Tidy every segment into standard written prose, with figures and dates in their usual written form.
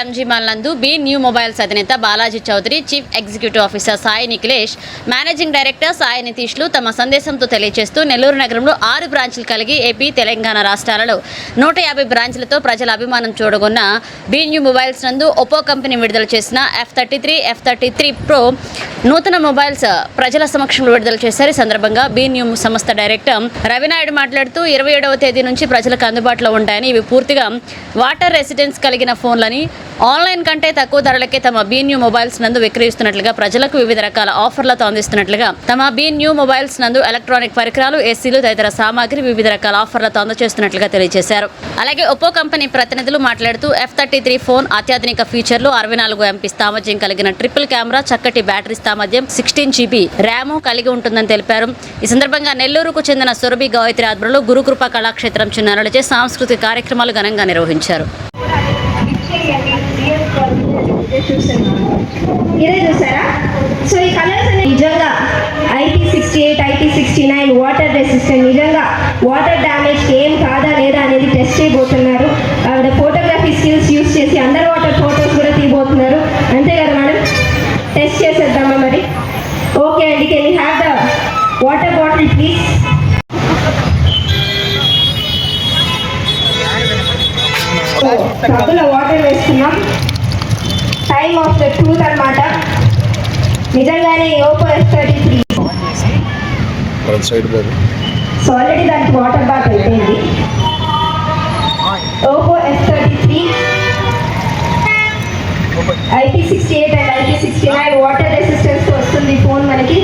MG mall నందు Be New Mobiles అధినేత Balaji Chowdary, chief executive officer Sai Nikhilesh, managing director Sai నితీష్లు తమ సందేశంతో తెలియజేస్తూ నెల్లూరు నగరంలో 6 బ్రాంచ్లు కలిగి ఏపీ, తెలంగాణ రాష్ట్రాలలో 150 బ్రాంచ్లతో ప్రజల అభిమానం చూడగొన్న బీ న్యూ మొబైల్స్ నందు ఒప్పో కంపెనీ విడుదల చేసిన F33 Pro నూతన మొబైల్స్ ప్రజల సమక్షంలో విడుదల చేశారు. ఈ సందర్భంగా బీ న్యూ సంస్థ డైరెక్టర్ రవినాయుడు మాట్లాడుతూ 27వ తేదీ నుంచి ప్రజలకు అందుబాటులో ఉంటాయని, ఇవి పూర్తిగా వాటర్ రెసిడెన్స్ కలిగిన ఫోన్లని ఆన్లైన్ కంటే తక్కువ ధరలకే తమ బీ న్యూ మొబైల్స్ నందు విక్రయిస్తున్నట్లుగా, ప్రజలకు వివిధ రకాల ఆఫర్లతో అందిస్తున్నట్లుగా, తమ బీ న్యూ మొబైల్స్ నందు ఎలక్ట్రానిక్ పరికరాలు, ఏసీలు తదితర సామాగ్రి వివిధ రకాల ఆఫర్లతో అందజేస్తున్నట్లుగా తెలియజేశారు. అలాగే ఒప్పో కంపెనీ ప్రతినిధులు మాట్లాడుతూ F33 ఫోన్ అత్యాధునిక ఫీచర్లు, 64 MP సామర్థ్యం కలిగిన ట్రిపుల్ కెమెరా, చక్కటి బ్యాటరీ సామర్థ్యం, 16 GB ర్యామ్ కలిగి ఉంటుందని తెలిపారు. ఈ సందర్భంగా నెల్లూరుకు చెందిన సురభి గాయత్రి ఆధ్వర్యంలో గురుకృప కళాక్షేత్రం చిన్నారులచే సాంస్కృతిక కార్యక్రమాలు ఘనంగా నిర్వహించారు. సో ఈ కలర్స్ నిజంగా IP68, IP69 వాటర్ రెసిస్టెంట్, నిజంగా వాటర్ డ్యామేజ్ ఏం కాదా లేదా అనేది టెస్ట్ చేయబోతున్నారు. ఆవిడ ఫోటోగ్రఫీ స్కిల్స్ యూస్ చేసి అండర్ వాటర్ ఫోటోస్ కూడా తీయబోతున్నారు. అంతే కదా మేడం? టెస్ట్ చేసేద్దామా మరి? ఓకే అండి, can you have the water bottle please? కప్పులో వాటర్ వేస్తున్నాం. టైమ్ ఆఫ్ ద ట్రూత్ అన్నమాట. నిజంగానే ఓపో F33 సో ఆల్రెడీ దానికి వాటర్ బాత్ అయిపోయింది. Oppo F33 IP68 and IP69 water resistance వస్తుంది ఫోన్ మనకి.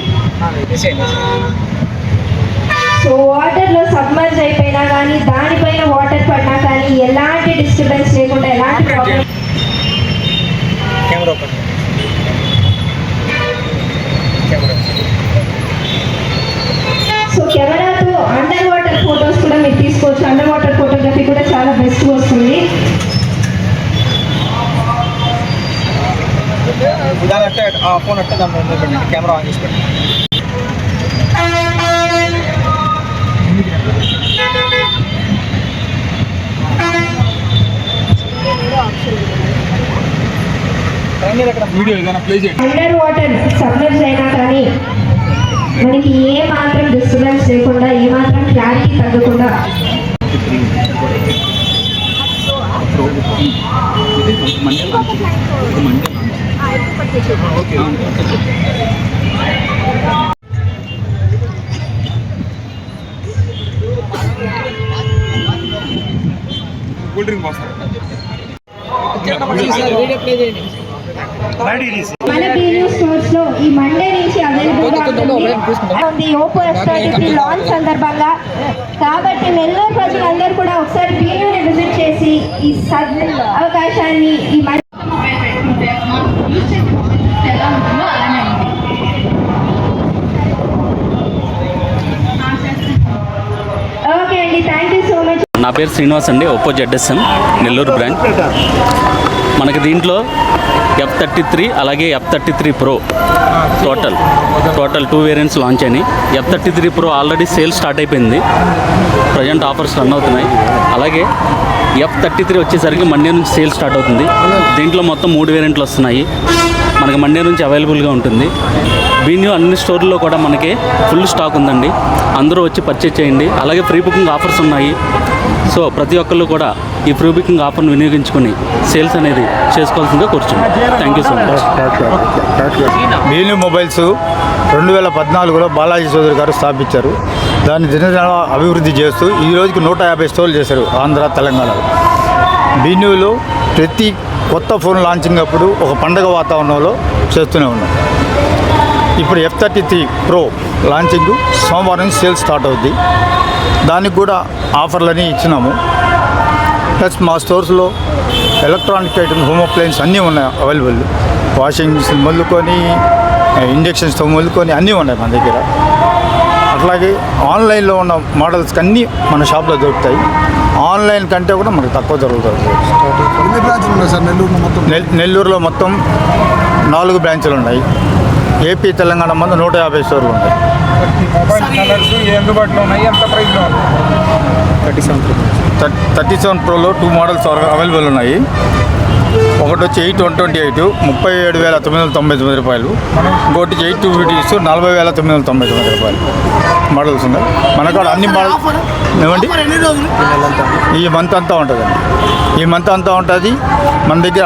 సో వాటర్లో సబ్మర్జ్ అయిపోయినా కానీ, దానిపైన వాటర్ పడినా కానీ ఎలాంటి డిస్టర్బెన్స్ లేకుండా, ఎలాంటి ప్రాబ్లం. సో కెమెరాతో అండర్ వాటర్ ఫొటోస్ కూడా మీరు తీసుకోవచ్చు. అండర్ వాటర్ ఫోటోగ్రఫీ కూడా చాలా బెస్ట్ వస్తుంది. ఫోన్ అంటే దాని కెమెరా ఆన్ చేసి పెట్టండి. అండర్ వాటర్ సబ్మర్జ్ అయినా కానీ మనకి ఏ మాత్రం డిస్టర్బెన్స్ లేకుండా, ఏ మాత్రం క్లారిటీ తగ్గకుండా కూల్ డ్రింక్ పోస్తారు. మన బీ న్యూ స్టోర్స్ లో ఈ మండే నుంచి అవైలబుల్ గా ఉంది ఓపో F33 లాంచ్ సందర్భంగా. కాబట్టి నెల్లూరు ప్రజలందరూ కూడా ఒకసారి బీ న్యూని విజిట్ చేసి ఈ అవకాశాన్ని ఈ ఓకే అండి, థ్యాంక్ యూ సో మచ్. నా పేరు శ్రీనివాస్ అండి, ఒప్పో ZSM నెల్లూరు బ్రాంచ్. మనకి దీంట్లో F33 అలాగే F33 Pro total 2 variants launch అయినాయి. F33 Pro already sale start అయిపోయింది, ప్రజెంట్ ఆఫర్స్ రన్ అవుతున్నాయి. అలాగే F33 వచ్చేసరికి మండే నుంచి సేల్ స్టార్ట్ అవుతుంది. దీంట్లో మొత్తం 3 వేరియంట్లు వస్తున్నాయి. మనకి మండే నుంచి అవైలబుల్గా ఉంటుంది. బీ న్యూ అన్ని స్టోర్లో కూడా మనకి ఫుల్ స్టాక్ ఉందండి, అందరూ వచ్చి పర్చేజ్ చేయండి. అలాగే ఫ్రీ బుకింగ్ ఆఫర్స్ ఉన్నాయి. సో ప్రతి ఒక్కళ్ళు కూడా ఈ ఫ్రీ బుకింగ్ ఆఫర్ను వినియోగించుకొని సేల్స్ అనేది చేసుకోవాల్సిందిగా కోరుచున్నాం. Thank you so much. Be New Mobiles 2014లో బాలాజీ చౌదరి గారు స్థాపించారు. దాన్ని దినదిన అభివృద్ధి చేస్తూ ఈ రోజుకి 150 స్టోర్లు చేశారు ఆంధ్ర, తెలంగాణలో. బీ న్యూలో ప్రతి కొత్త ఫోన్ లాంచింగ్ అప్పుడు ఒక పండగ వాతావరణంలో చేస్తూనే ఉన్నాం. ఇప్పుడు F33 Pro లాంచింగ్ సోమవారం నుంచి సేల్ స్టార్ట్ అవుద్ది. దానికి కూడా ఆఫర్లని ఇచ్చినాము. ప్లస్ మా స్టోర్స్లో ఎలక్ట్రానిక్ ఐటమ్స్, హోమ్ అప్లయన్స్ అన్నీ ఉన్నాయి అవైలబుల్. వాషింగ్ మిషన్ మొదలుకొని, ఇండక్షన్ స్టవ్ మొదలుకొని అన్నీ ఉన్నాయి మన దగ్గర. అట్లాగే ఆన్లైన్లో ఉన్న మోడల్స్ అన్నీ మన షాప్లో దొరుకుతాయి. ఆన్లైన్ కంటే కూడా మనకు తక్కువ దొరుకుతుంది. నెల్లూరులో మొత్తం 4 బ్రాంచ్లు ఉన్నాయి. ఏపీ, తెలంగాణ మంది 150 స్టోర్లు ఉన్నాయి. 37 Proలో 2 మోడల్స్ అవైలబుల్ ఉన్నాయి. ఒకటి వచ్చి 8/128 37,999 రూపాయలు, ఇంకోటి 8/256 40,999 రూపాయలు మోడల్స్ ఉన్నాయి. మనకాడ అన్ని మోడల్ ఏమండి ఈ మంత్ అంతా ఉంటుందండి. ఈ మంత్ అంతా ఉంటుంది. మన దగ్గర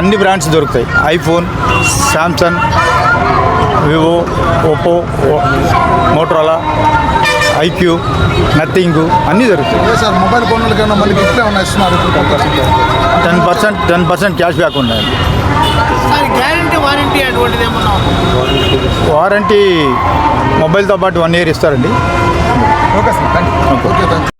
అన్ని బ్రాండ్స్ దొరుకుతాయి. IPhone, Samsung, Vivo, Oppo, Motorola, iQOO, Nothing అన్నీ దొరుకుతాయి. సార్ మొబైల్ కొనులకైనా మనకి ఇట్లా ఏమన్నా ఇస్తున్నారు? 10% క్యాష్ బ్యాక్ ఉందండి. గ్యారంటీ వారంటీ అటువంటిది ఏమన్నా? వారంటీ మొబైల్తో పాటు 1 year ఇస్తారండి. Okay sir, thank you. Okay.